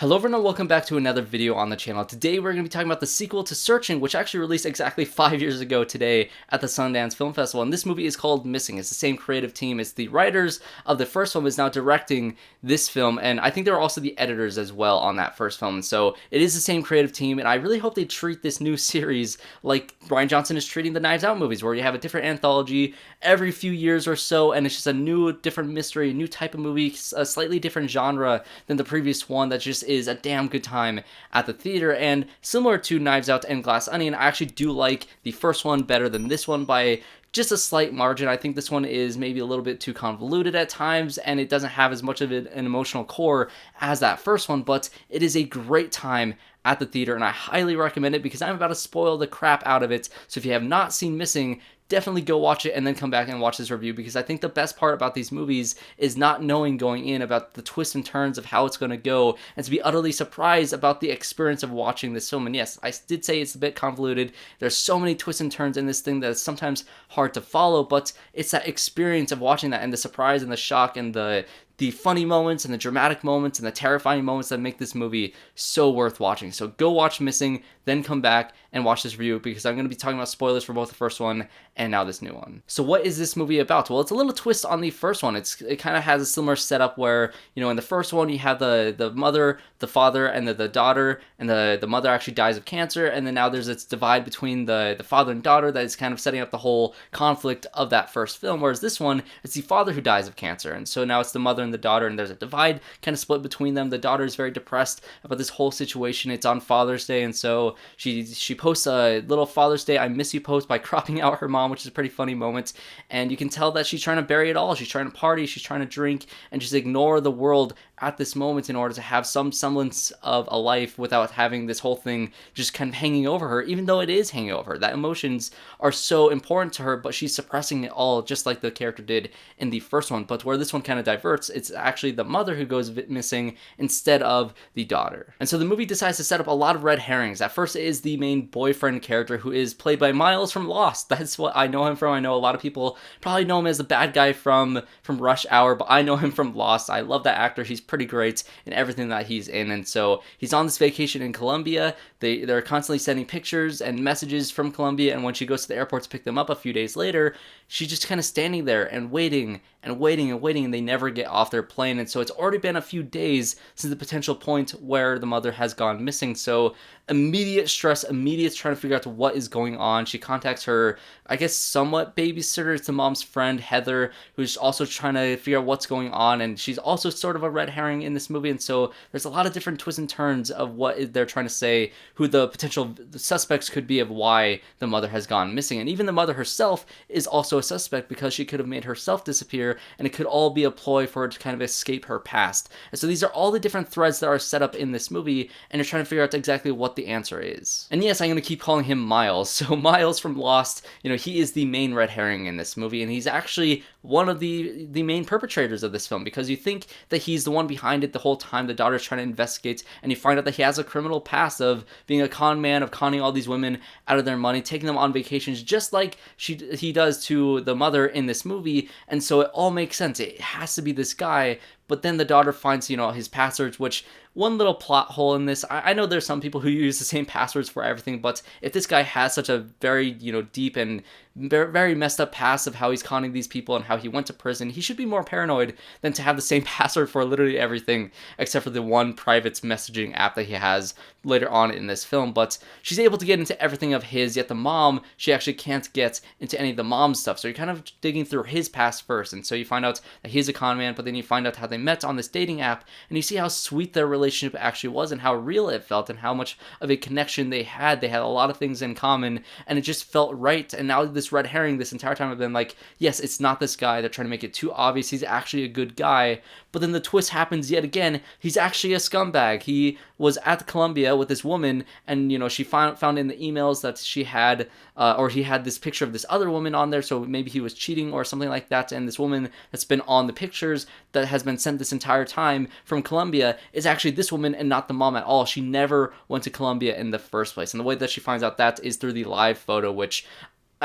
Hello everyone and welcome back to another video on the channel. Today we're going to be talking about the sequel to Searching, which actually released exactly 5 years ago today at the Sundance Film Festival, and this movie is called Missing. It's the same creative team. It's the writers of the first film is now directing this film, and I think they're also the editors as well on that first film, so it is the same creative team, and I really hope they treat this new series like Rian Johnson is treating the Knives Out movies, where you have a different anthology every few years or so, and it's just a new, different mystery, a new type of movie, a slightly different genre than the previous one that just is a damn good time at the theater. And similar to Knives Out and Glass Onion, I actually do like the first one better than this one by just a slight margin. I think this one is maybe a little bit too convoluted at times, and it doesn't have as much of an emotional core as that first one, but it is a great time at the theater, and I highly recommend it because I'm about to spoil the crap out of it. So if you have not seen Missing, definitely go watch it and then come back and watch this review, because I think the best part about these movies is not knowing going in about the twists and turns of how it's going to go, and to be utterly surprised about the experience of watching this film. And yes, I did say it's a bit convoluted. There's so many twists and turns in this thing that it's sometimes hard to follow, but it's that experience of watching that and the surprise and the shock and the funny moments and the dramatic moments and the terrifying moments that make this movie so worth watching. So go watch Missing, then come back and watch this review, because I'm going to be talking about spoilers for both the first one and now this new one. So what is this movie about? Well, it's a little twist on the first one. It kind of has a similar setup where, you know, in the first one you have the mother, the father, and the daughter, and the mother actually dies of cancer, and then now there's this divide between the father and daughter that is kind of setting up the whole conflict of that first film, whereas this one, it's the father who dies of cancer, and so now it's the mother and the daughter, and there's a divide kind of split between them. The daughter is very depressed about this whole situation. It's on Father's Day, and so she posts a little Father's Day I miss you post by cropping out her mom, which is a pretty funny moment, and you can tell that she's trying to bury it all. She's trying to party, she's trying to drink, and just ignore the world at this moment in order to have some semblance of a life without having this whole thing just kind of hanging over her, even though it is hanging over her. That emotions are so important to her, but she's suppressing it all, just like the character did in the first one. But where this one kind of diverts, it's actually the mother who goes missing instead of the daughter. And so the movie decides to set up a lot of red herrings. At first, it is the main boyfriend character, who is played by Miles from Lost. That's what I know him from. I know a lot of people probably know him as the bad guy from Rush Hour, but I know him from Lost. I love that actor. He's pretty great in everything that he's in. And so he's on this vacation in Colombia. They're constantly sending pictures and messages from Colombia, and when she goes to the airport to pick them up a few days later, she's just kind of standing there and waiting and waiting and waiting, and they never get off their plane. And so it's already been a few days since the potential point where the mother has gone missing. So immediate stress, immediate trying to figure out what is going on. She contacts her, I guess, somewhat babysitter. It's the mom's friend, Heather, who's also trying to figure out what's going on, and she's also sort of a red herring in this movie. And so there's a lot of different twists and turns of what they're trying to say, who the potential suspects could be of why the mother has gone missing. And even the mother herself is also a suspect, because she could have made herself disappear, and it could all be a ploy for her to kind of escape her past. And so these are all the different threads that are set up in this movie, and you're trying to figure out exactly what the answer is. And yes, I'm going to keep calling him Miles. So Miles from Lost, you know, he is the main red herring in this movie, and he's actually one of the main perpetrators of this film, because you think that he's the one behind it the whole time. The daughter's trying to investigate, and you find out that he has a criminal past of being a con man, of conning all these women out of their money, taking them on vacations, just like he does to the mother in this movie. And so it all makes sense. It has to be this guy. But then the daughter finds, you know, his passwords, which, one little plot hole in this, I know there's some people who use the same passwords for everything, but if this guy has such a very, you know, deep and very, very messed up past of how he's conning these people and how he went to prison, he should be more paranoid than to have the same password for literally everything, except for the one private messaging app that he has later on in this film. But she's able to get into everything of his, yet the mom, she actually can't get into any of the mom's stuff. So you're kind of digging through his past first, and so you find out that he's a con man, but then you find out how they met on this dating app, and you see how sweet their relationship actually was, and how real it felt, and how much of a connection they had. They had a lot of things in common, and it just felt right. And now this red herring this entire time have been like, yes, it's not this guy. They're trying to make it too obvious he's actually a good guy, but then the twist happens yet again. He's actually a scumbag. He was at Colombia with this woman, and, you know, she found in the emails that she had, or he had this picture of this other woman on there, so maybe he was cheating or something like that. And this woman that's been on the pictures that has been sent this entire time from Colombia is actually this woman and not the mom at all. She never went to Colombia in the first place. And the way that she finds out that is through the live photo, which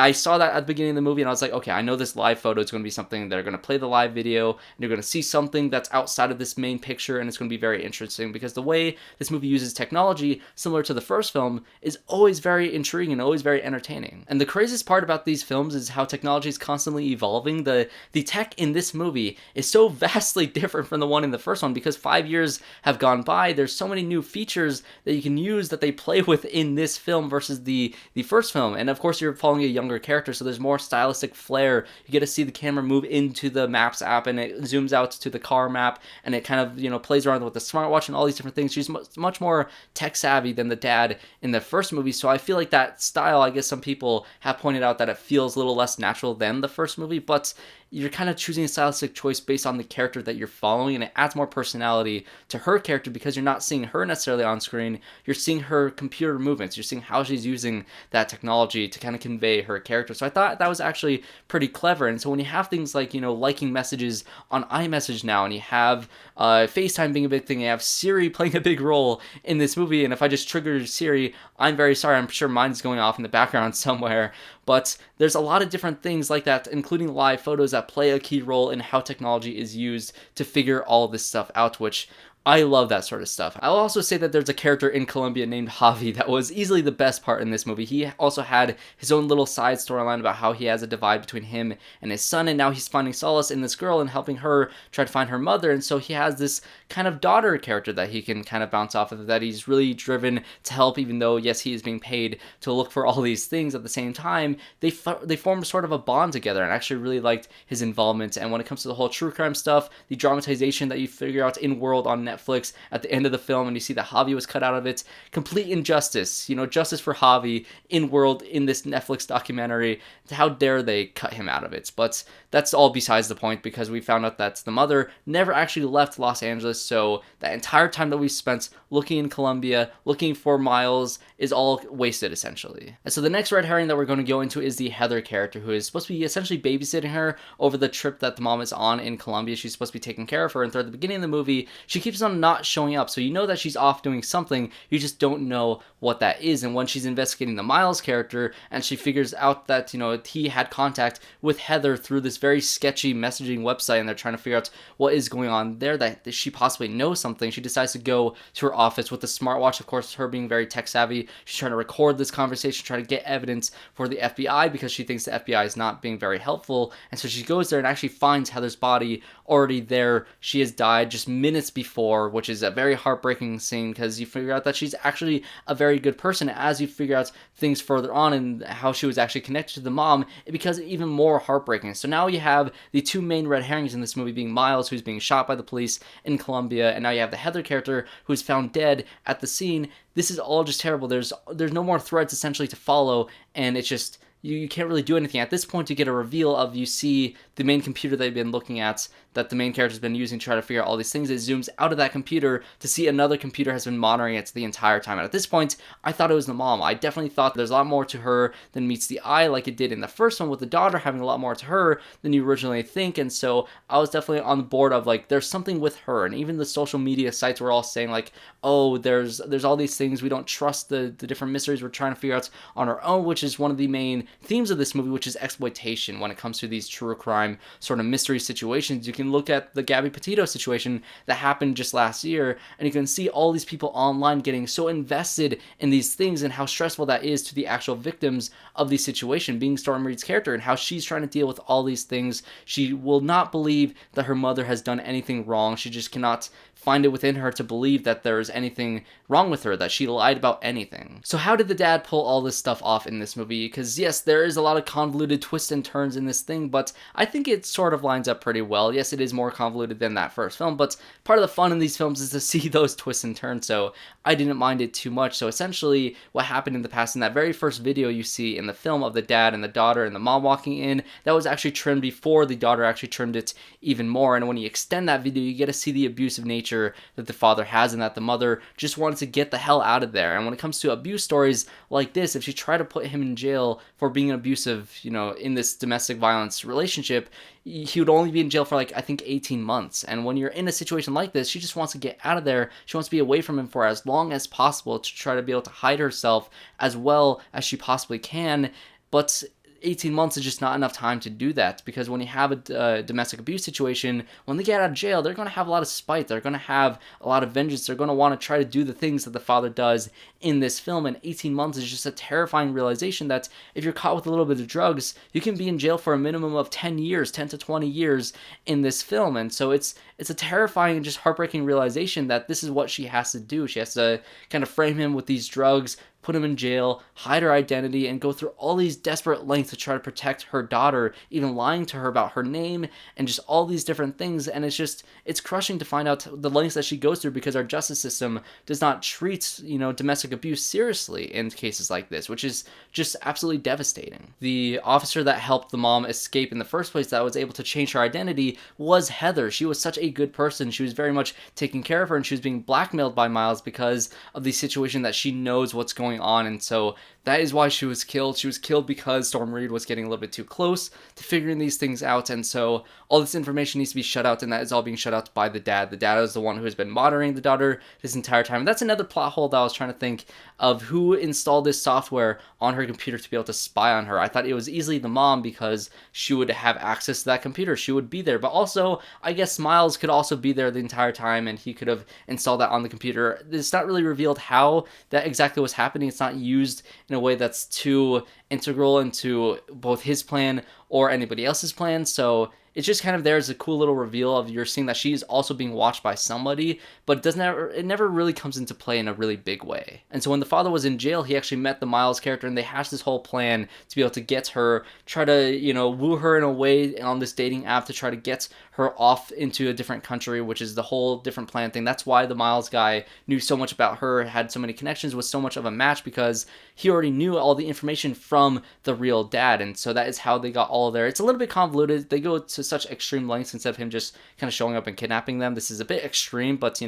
I saw that at the beginning of the movie and I was like, okay, I know this live photo is going to be something. They're going to play the live video and you're going to see something that's outside of this main picture, and it's going to be very interesting because the way this movie uses technology, similar to the first film, is always very intriguing and always very entertaining. And the craziest part about these films is how technology is constantly evolving. The tech in this movie is so vastly different from the one in the first one because 5 years have gone by. There's so many new features that you can use that they play with in this film versus the first film. And of course, you're following a younger character, so there's more stylistic flair. You get to see the camera move into the Maps app, and it zooms out to the car map, and it kind of, plays around with the smartwatch and all these different things. She's much more tech savvy than the dad in the first movie, so I feel like that style, I guess some people have pointed out that it feels a little less natural than the first movie, but you're kind of choosing a stylistic choice based on the character that you're following, and it adds more personality to her character because you're not seeing her necessarily on screen. You're seeing her computer movements. You're seeing how she's using that technology to kind of convey her character. So I thought that was actually pretty clever. And so when you have things like, liking messages on iMessage now, and you have FaceTime being a big thing, you have Siri playing a big role in this movie, and if I just triggered Siri, I'm very sorry. I'm sure mine's going off in the background somewhere. But there's a lot of different things like that, including live photos that play a key role in how technology is used to figure all this stuff out, which I love that sort of stuff. I'll also say that there's a character in Colombia named JAVI that was easily the best part in this movie. He also had his own little side storyline about how he has a divide between him and his son, and now he's finding solace in this girl and helping her try to find her mother. And so he has this kind of daughter character that he can kind of bounce off of, that he's really driven to help, even though, yes, he is being paid to look for all these things. At the same time, they form sort of a bond together, and I actually really liked his involvement. And when it comes to the whole true crime stuff, the dramatization that you figure out in World on Netflix at the end of the film, and you see that JAVI was cut out of it. Complete injustice, justice for JAVI in World in this Netflix documentary. How dare they cut him out of it? But that's all besides the point, because we found out that the mother never actually left Los Angeles, so that entire time that we spent looking in Colombia, looking for Miles, is all wasted, essentially. And so the next red herring that we're going to go into is the Heather character, who is supposed to be essentially babysitting her over the trip that the mom is on in Colombia. She's supposed to be taking care of her, and throughout the beginning of the movie, she keeps on not showing up, so you know that she's off doing something, you just don't know what that is. And when she's investigating the Miles character, and she figures out that, he had contact with Heather through this very sketchy messaging website, and they're trying to figure out what is going on there, that she possibly knows something, she decides to go to her office with the smartwatch. Of course, her being very tech savvy, she's trying to record this conversation, trying to get evidence for the FBI, because she thinks the FBI is not being very helpful. And so she goes there and actually finds Heather's body already there. She has died just minutes before, which is a very heartbreaking scene, because you figure out that she's actually a very good person. As you figure out things further on and how she was actually connected to the mom, it becomes even more heartbreaking. So now you have the two main red herrings in this movie being Miles, who's being shot by the police in Colombia, and now you have the Heather character who's found dead at the scene. This is all just terrible. There's no more threads essentially to follow, and it's just you can't really do anything. At this point, you get a reveal of, you see the main computer they've been looking at, that the main character's been using to try to figure out all these things. It zooms out of that computer to see another computer has been monitoring it the entire time. And at this point, I thought it was the mom. I definitely thought there's a lot more to her than meets the eye, like it did in the first one, with the daughter having a lot more to her than you originally think. And so I was definitely on the board of, like, there's something with her. And even the social media sites were all saying, like, oh, there's all these things. We don't trust the different mysteries we're trying to figure out on our own, which is one of the main themes of this movie, which is exploitation when it comes to these true crime sort of mystery situations. You can look at the Gabby Petito situation that happened just last year, and you can see all these people online getting so invested in these things, and how stressful that is to the actual victims of the situation, being Storm Reid's character, and how she's trying to deal with all these things. She will not believe that her mother has done anything wrong. She just cannot find it within her to believe that there is anything wrong with her, that she lied about anything. So how did the dad pull all this stuff off in this movie? Because yes, there is a lot of convoluted twists and turns in this thing, but I think it sort of lines up pretty well. Yes, it is more convoluted than that first film, but part of the fun in these films is to see those twists and turns, so I didn't mind it too much. So essentially, what happened in the past, in that very first video you see in the film of the dad and the daughter and the mom walking in, that was actually trimmed before the daughter actually trimmed it even more. And when you extend that video, you get to see the abusive nature that the father has, and that the mother just wanted to get the hell out of there. And when it comes to abuse stories like this, if she tried to put him in jail for being abusive, in this domestic violence relationship, he would only be in jail for, like, I think 18 months. And when you're in a situation like this, she just wants to get out of there. She wants to be away from him for as long as possible to try to be able to hide herself as well as she possibly can. But 18 months is just not enough time to do that, because when you have a domestic abuse situation, when they get out of jail, they're going to have a lot of spite, they're going to have a lot of vengeance, they're going to want to try to do the things that the father does in this film, and 18 months is just a terrifying realization that if you're caught with a little bit of drugs, you can be in jail for a minimum of 10 years, 10 to 20 years in this film. And so it's a terrifying and just heartbreaking realization that this is what she has to do. She has to kind of frame him with these drugs, put him in jail, hide her identity, and go through all these desperate lengths to try to protect her daughter, even lying to her about her name, and just all these different things. And it's crushing to find out the lengths that she goes through, because our justice system does not treat, domestic abuse seriously in cases like this, which is just absolutely devastating. The officer that helped the mom escape in the first place, that was able to change her identity, was Heather. She was such a good person. She was very much taking care of her, and she was being blackmailed by Miles because of the situation that she knows what's going on. And so that is why she was killed. She was killed because Storm Reid was getting a little bit too close to figuring these things out, and so all this information needs to be shut out, and that is all being shut out by the dad. The dad is the one who has been monitoring the daughter this entire time. And that's another plot hole that I was trying to think of, who installed this software on her computer to be able to spy on her. I thought it was easily the mom, because she would have access to that computer. She would be there. But also, I guess Miles could also be there the entire time, and he could have installed that on the computer. It's not really revealed how that exactly was happening. It's not used in a way that's too integral into both his plan or anybody else's plan. So it's just kind of there as a cool little reveal of you're seeing that she's also being watched by somebody, but it never really comes into play in a really big way. And so when the father was in jail, he actually met the Miles character, and they hashed this whole plan to be able to get her, try to, woo her in a way on this dating app to try to get her off into a different country, which is the whole different plan thing. That's why the Miles guy knew so much about her, had so many connections, was so much of a match, because he already knew all the information from the real dad. And so that is how they got all of their, it's a little bit convoluted. They go to such extreme lengths instead of him just kind of showing up and kidnapping them. This is a bit extreme, but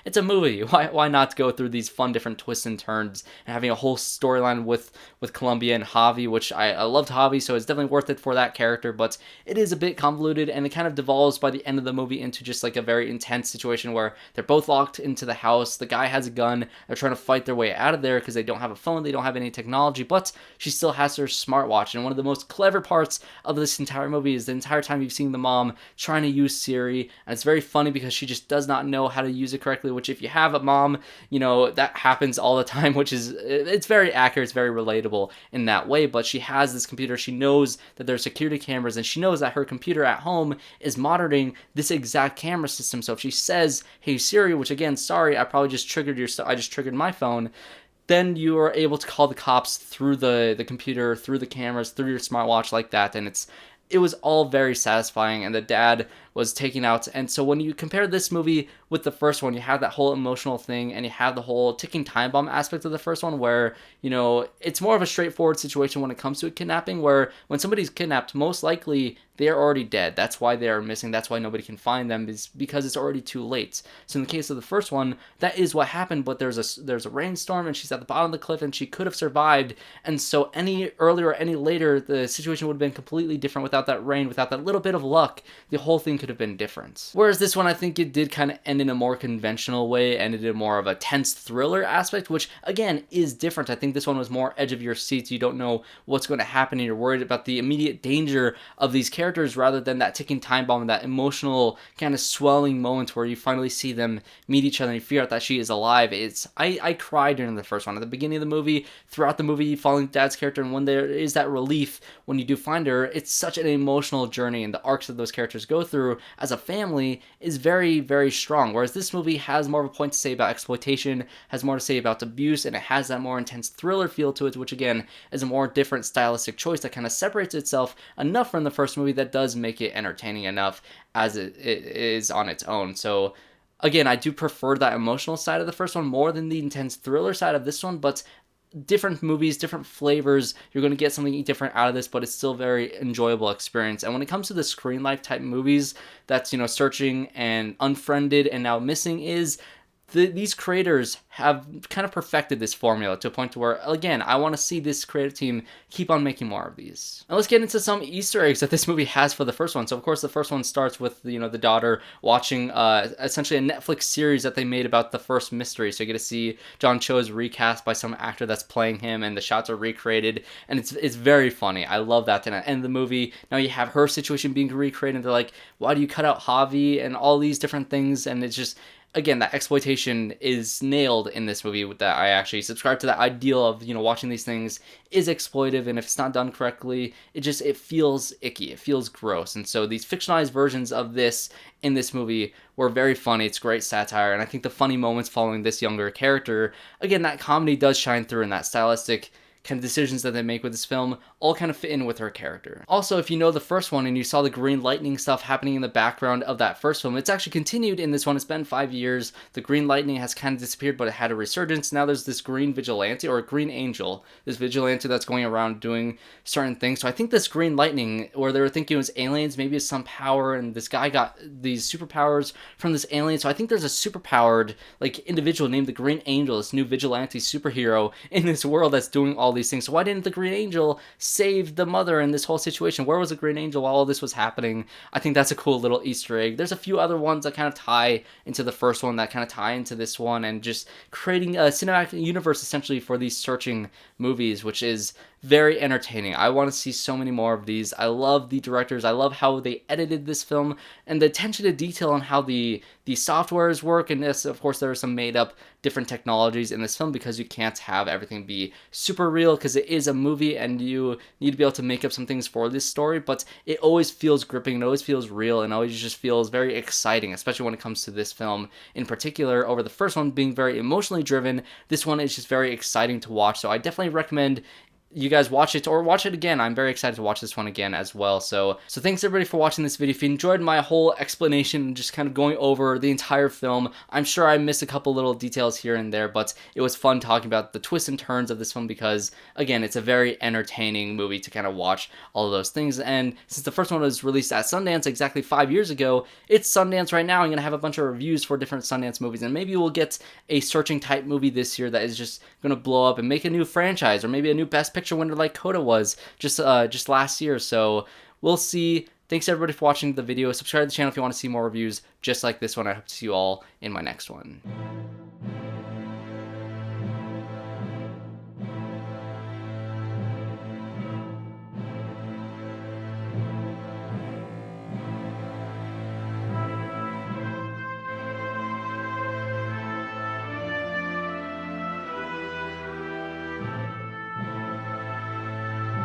it's a movie. Why not go through these fun different twists and turns, and having a whole storyline with Columbia and Javi, which I loved Javi, so it's definitely worth it for that character. But it is a bit convoluted, and it kind of devolves by the end of the movie into just like a very intense situation where they're both locked into the house. The guy has a gun. They're trying to fight their way out of there because they don't have a phone, they don't have any technology, but she still has her smartwatch. And one of the most clever parts of this entire movie is the entire time you've seen the mom trying to use Siri, and it's very funny because she just does not know how to use it correctly, which if you have a mom, that happens all the time, which is, it's very accurate, it's very relatable in that way. But she has this computer, she knows that there's security cameras, and she knows that her computer at home is monitoring this exact camera system. So if she says, "Hey Siri," which again, sorry, I probably just triggered I just triggered my phone, then you are able to call the cops through the computer, through the cameras, through your smartwatch like that. And it was all very satisfying, and the dad was taken out. And so when you compare this movie with the first one, you have that whole emotional thing, and you have the whole ticking time bomb aspect of the first one, where it's more of a straightforward situation when it comes to a kidnapping, where when somebody's kidnapped, most likely they are already dead. That's why they are missing. That's why nobody can find them, is because it's already too late. So in the case of the first one, that is what happened, but there's a rainstorm, and she's at the bottom of the cliff, and she could have survived. And so any earlier or any later, the situation would have been completely different. Without that rain, without that little bit of luck, the whole thing could have been different. Whereas this one, I think it did kind of end in a more conventional way, ended in more of a tense thriller aspect, which again is different. I think this one was more edge of your seat. You don't know what's going to happen, and you're worried about the immediate danger of these characters, rather than that ticking time bomb and that emotional kind of swelling moment where you finally see them meet each other and you figure out that she is alive. I cried during the first one. At the beginning of the movie, throughout the movie, following Dad's character, and when there is that relief when you do find her, it's such an emotional journey, and the arcs that those characters go through as a family is very, very strong. Whereas this movie has more of a point to say about exploitation, has more to say about abuse, and it has that more intense thriller feel to it, which again is a more different stylistic choice that kind of separates itself enough from the first movie that does make it entertaining enough as it is on its own. So again, I do prefer that emotional side of the first one more than the intense thriller side of this one, but different movies, different flavors, you're going to get something different out of this, but it's still a very enjoyable experience. And when it comes to the screen life type movies, that's, Searching and Unfriended and now Missing, is these creators have kind of perfected this formula to a point to where, again, I want to see this creative team keep on making more of these. Now let's get into some Easter eggs that this movie has for the first one. So of course the first one starts with, you know, the daughter watching essentially a Netflix series that they made about the first mystery. So you get to see John Cho is recast by some actor that's playing him, and the shots are recreated, and it's very funny. I love that. And at the end of the movie, now you have her situation being recreated, and they're like, why do you cut out JAVI and all these different things? And it's just, again, that exploitation is nailed in this movie. With that, I actually subscribe to that ideal of, you know, watching these things is exploitive, and if it's not done correctly, it feels icky, it feels gross. And so these fictionalized versions of this in this movie were very funny. It's great satire, and I think the funny moments following this younger character, again, that comedy does shine through, in that stylistic kind of decisions that they make with this film all kind of fit in with her character. Also, if you know the first one and you saw the green lightning stuff happening in the background of that first film, it's actually continued in this one. It's been 5 years. The green lightning has kind of disappeared, but it had a resurgence. Now there's this green vigilante, or a green angel, this vigilante that's going around doing certain things. So I think this green lightning, or they were thinking it was aliens, maybe it's some power, and this guy got these superpowers from this alien. So I think there's a superpowered like individual named the Green Angel, this new vigilante superhero in this world that's doing all these things. So why didn't the Green Angel save the mother in this whole situation? Where was the Green Angel while all this was happening? I think that's a cool little Easter egg. There's a few other ones that kind of tie into the first one, that kind of tie into this one, and just creating a cinematic universe essentially for these searching movies, which is very entertaining. I want to see so many more of these. I love the directors. I love how they edited this film, and the attention to detail on how the softwares work. And this, of course, there are some made up different technologies in this film, because you can't have everything be super real, because it is a movie and you need to be able to make up some things for this story, but it always feels gripping, it always feels real, and always just feels very exciting, especially when it comes to this film in particular. Over the first one being very emotionally driven, this one is just very exciting to watch. So I definitely recommend you guys watch it, or watch it again. I'm very excited to watch this one again as well. So thanks everybody for watching this video. If you enjoyed my whole explanation, just kind of going over the entire film, I'm sure I missed a couple little details here and there, but it was fun talking about the twists and turns of this film, because again, it's a very entertaining movie to kind of watch all of those things. And since the first one was released at Sundance exactly 5 years ago, it's Sundance right now. I'm gonna have a bunch of reviews for different Sundance movies, and maybe we'll get a searching type movie this year that is just gonna blow up and make a new franchise, or maybe a new Best Picture winner like Coda was just last year. So we'll see. Thanks everybody for watching the video. Subscribe to the channel if you want to see more reviews just like this one. I hope to see you all in my next one.